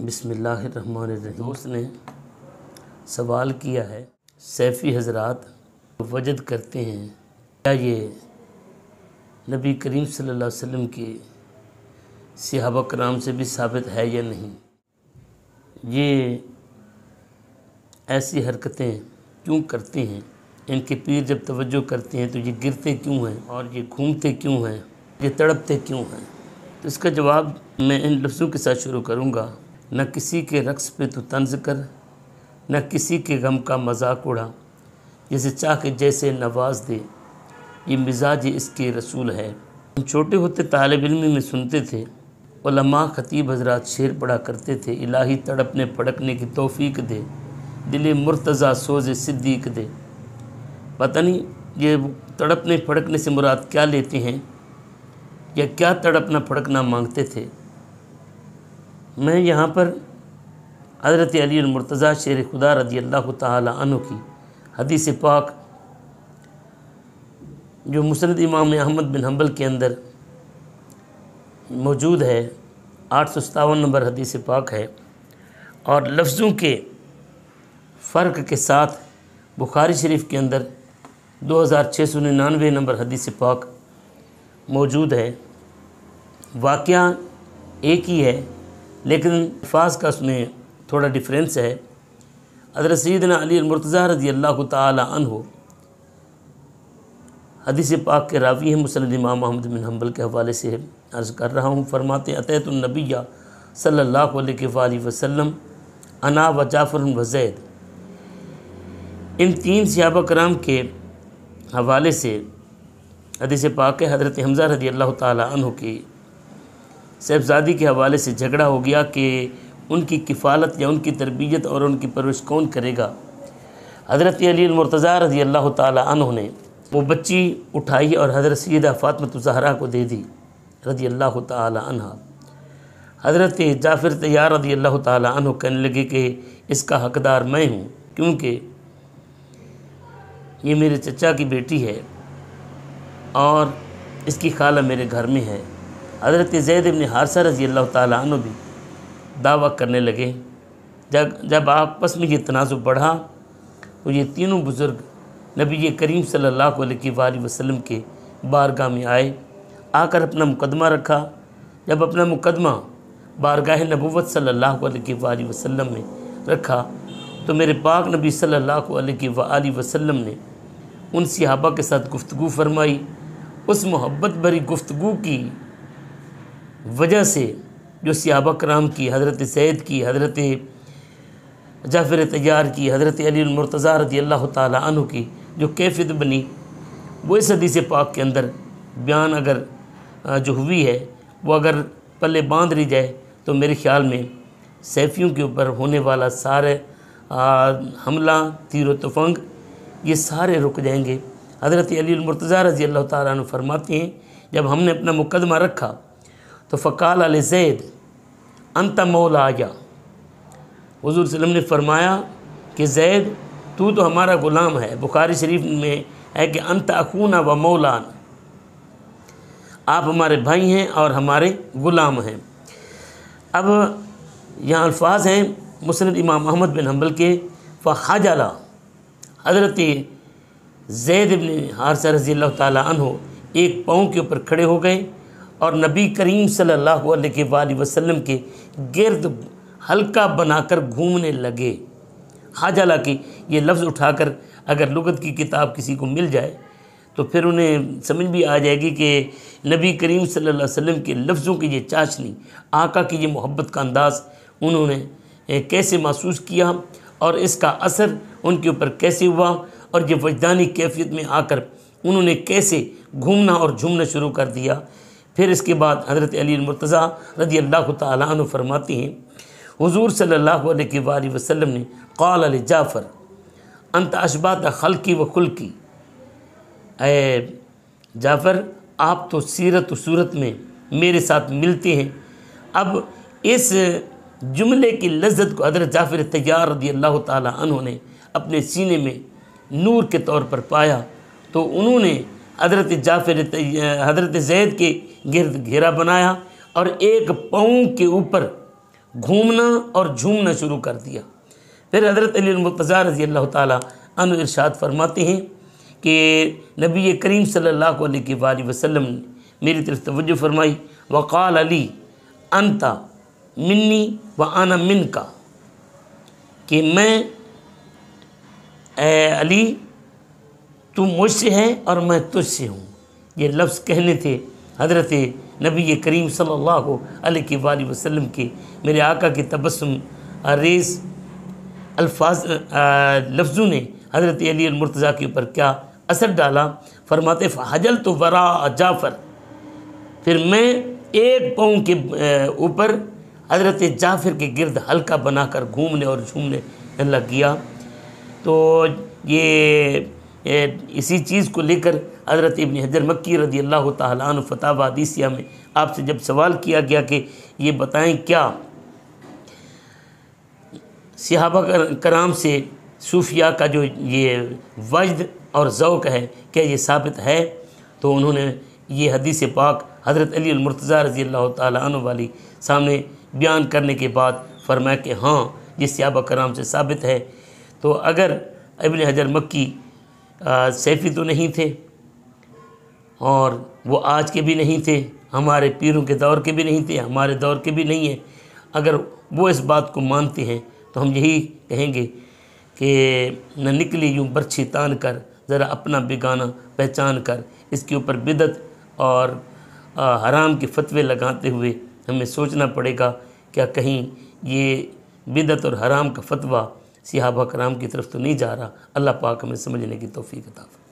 بسم اللہ الرحمن الرحیم۔ دوست نے سوال کیا ہے، سیفی حضرات وجد کرتے ہیں کیا یہ نبی کریم صلی اللہ علیہ وسلم کے صحابہ کرام سے بھی ثابت ہے یا نہیں؟ یہ ایسی حرکتیں کیوں کرتے ہیں؟ ان کے پیر جب توجہ کرتے ہیں تو یہ گرتے کیوں ہیں اور یہ گھومتے کیوں ہیں، یہ تڑپتے کیوں ہیں؟ تو اس کا جواب میں ان لفظوں کے ساتھ شروع کروں گا۔ نہ کسی کے رقص پہ تو طنز کر، نہ کسی کے غم کا مذاق اڑا، جسے چاہ کے جیسے نواز دے، یہ مزاج اس کے رسول ہے۔ ہم چھوٹے ہوتے طالب علمی میں سنتے تھے، علماء خطیب حضرات شعر پڑھا کرتے تھے، الہی تڑپنے پھڑکنے کی توفیق دے، دل مرتضیٰ سوز صدیق دے۔ پتہ نہیں یہ تڑپنے پھڑکنے سے مراد کیا لیتے ہیں یا کیا تڑپنا پھڑکنا مانگتے تھے۔ میں یہاں پر حضرت علی المرتضیٰ شیر خدا رضی اللہ تعالی عنہ کی حدیث پاک جو مسند امام احمد بن حنبل کے اندر موجود ہے، 857 نمبر حدیث پاک ہے، اور لفظوں کے فرق کے ساتھ بخاری شریف کے اندر 2699 نمبر حدیث پاک موجود ہے۔ واقعہ ایک ہی ہے لیکن الفاظ کا اس میں تھوڑا ڈیفرنس ہے۔ حضرت سیدنا علی المرتضیٰ رضی اللہ تعالی عنہ حدیث پاک کے راوی ہیں، مسند امام احمد بن حنبل کے حوالے سے عرض کر رہا ہوں۔ فرماتے ہیں اتیت النبی صلی اللہ علیہ وآلہ وسلم انا و جعفر و زید۔ ان تین صحابہ کرام کے حوالے سے حدیث پاک ہے، حضرت حمزہ رضی اللہ تعالی عنہ کی صاحبزادی کے حوالے سے جھگڑا ہو گیا کہ ان کی کفالت یا ان کی تربیت اور ان کی پرورش کون کرے گا۔ حضرت علی المرتضیٰ رضی اللہ تعالی عنہ نے وہ بچی اٹھائی اور حضرت سیدہ فاطمہ الزہرا کو دے دی رضی اللہ تعالی عنہ۔ حضرت جعفر طیار رضی اللہ تعالی عنہ کہنے لگے کہ اس کا حقدار میں ہوں، کیونکہ یہ میرے چچا کی بیٹی ہے اور اس کی خالہ میرے گھر میں ہے۔ حضرت زید بن حارثہ رضی اللہ تعالی عنہ بھی دعویٰ کرنے لگے۔ جب آپس میں یہ تنازع بڑھا تو یہ تینوں بزرگ نبی کریم صلی اللہ علیہ وآلہ وسلم کے بارگاہ میں آئے، آ کر اپنا مقدمہ رکھا۔ جب اپنا مقدمہ بارگاہ نبوت صلی اللہ علیہ وآلہ وسلم میں رکھا تو میرے پاک نبی صلی اللہ علیہ وآلہ وسلم نے ان صحابہ کے ساتھ گفتگو فرمائی۔ اس محبت بھری گفتگو کی وجہ سے جو صحابہ کرام کی، حضرت زید کی، حضرت جعفر طیار کی، حضرت علی المرتضیٰ رضی اللہ تعالی عنہ کی جو کیفیت بنی، وہ اس حدیث پاک کے اندر بیان اگر جو ہوئی ہے وہ اگر پلے باندھ لی جائے تو میرے خیال میں سیفیوں کے اوپر ہونے والا سارے حملہ، تیر و تفنگ، یہ سارے رک جائیں گے۔ حضرت علی المرتضیٰ رضی اللہ تعالیٰ عنہ فرماتے ہیں جب ہم نے اپنا مقدمہ رکھا تو فقال علی زید انت مولایا، حضور صلی اللہ علیہ وسلم نے فرمایا کہ زید تو ہمارا غلام ہے۔ بخاری شریف میں ہے کہ انت اخونا و مولان، آپ ہمارے بھائی ہیں اور ہمارے غلام ہیں۔ اب یہاں الفاظ ہیں مسند امام احمد بن حنبل کے، فخجل، حضرت زید بن حارثہ رضی اللہ تعالی عنہ ایک پاؤں کے اوپر کھڑے ہو گئے اور نبی کریم صلی اللہ علیہ وآلہ وسلم کے گرد حلقہ بنا کر گھومنے لگے۔ خجلہ کی یہ لفظ اٹھا کر اگر لغت کی کتاب کسی کو مل جائے تو پھر انہیں سمجھ بھی آ جائے گی کہ نبی کریم صلی اللہ علیہ وسلم کے لفظوں کی یہ چاشنی، آقا کی یہ محبت کا انداز انہوں نے کیسے محسوس کیا اور اس کا اثر ان کے اوپر کیسے ہوا، اور یہ وجدانی کیفیت میں آ کر انہوں نے کیسے گھومنا اور جھومنا شروع کر دیا۔ پھر اس کے بعد حضرت علی المرتضیٰ رضی اللہ تعالی عنہ فرماتے ہیں حضور صلی اللہ علیہ وآلہ وسلم نے قال علی جعفر انت اشبہت خلقی و خلقی، اے جعفر آپ تو سیرت و صورت میں میرے ساتھ ملتے ہیں۔ اب اس جملے کی لذت کو حضرت جعفر طیار رضی اللہ تعالی عنہ نے اپنے سینے میں نور کے طور پر پایا تو انہوں نے حضرت زید کے گرد گھیرا بنایا اور ایک پاؤں کے اوپر گھومنا اور جھومنا شروع کر دیا۔ پھر حضرت علی المرتضیٰ رضی اللہ تعالیٰ عنہ ارشاد فرماتے ہیں کہ نبی کریم صلی اللہ علیہ وآلہ وسلم نے میری طرف توجہ فرمائی، وقال علی انت منی وانا منکا، کہ میں اے علی تو مجھ سے ہے اور میں تجھ سے ہوں۔ یہ لفظ کہنے تھے حضرت نبی کریم صلی اللہ علیہ وآلہ وسلم کے، میرے آقا کے تبسم ریز لفظوں نے حضرت علی المرتضیٰ کے اوپر کیا اثر ڈالا۔ فرماتے فحجلت وراء جعفر، پھر میں ایک پاؤں کے اوپر حضرت جعفر کے گرد حلقہ بنا کر گھومنے اور جھومنے لگ گیا۔ تو یہ اسی چیز کو لے کر حضرت ابن حجر مکی رضی اللہ تعالیٰ عنہ فتاوی حدیثیہ میں آپ سے جب سوال کیا گیا کہ یہ بتائیں کیا صحابہ کرام سے صوفیاء کا جو یہ وجد اور ذوق ہے کیا یہ ثابت ہے، تو انہوں نے یہ حدیث پاک حضرت علی المرتضیٰ رضی اللہ تعالیٰ عنہ والی سامنے بیان کرنے کے بعد فرمایا کہ ہاں یہ صحابہ کرام سے ثابت ہے۔ تو اگر ابن حجر مکی سیفی تو نہیں تھے اور وہ آج کے بھی نہیں تھے، ہمارے پیروں کے دور کے بھی نہیں تھے، ہمارے دور کے بھی نہیں ہیں، اگر وہ اس بات کو مانتے ہیں تو ہم یہی کہیں گے کہ نہ نکلی یوں برچھی تان کر، ذرا اپنا بیگانہ پہچان کر۔ اس کے اوپر بدعت اور حرام کے فتوے لگاتے ہوئے ہمیں سوچنا پڑے گا کیا کہیں یہ بدعت اور حرام کا فتویٰ صحابہ کرام کی طرف تو نہیں جا رہا۔ اللہ پاک ہمیں سمجھنے کی توفیق عطا فرمائے۔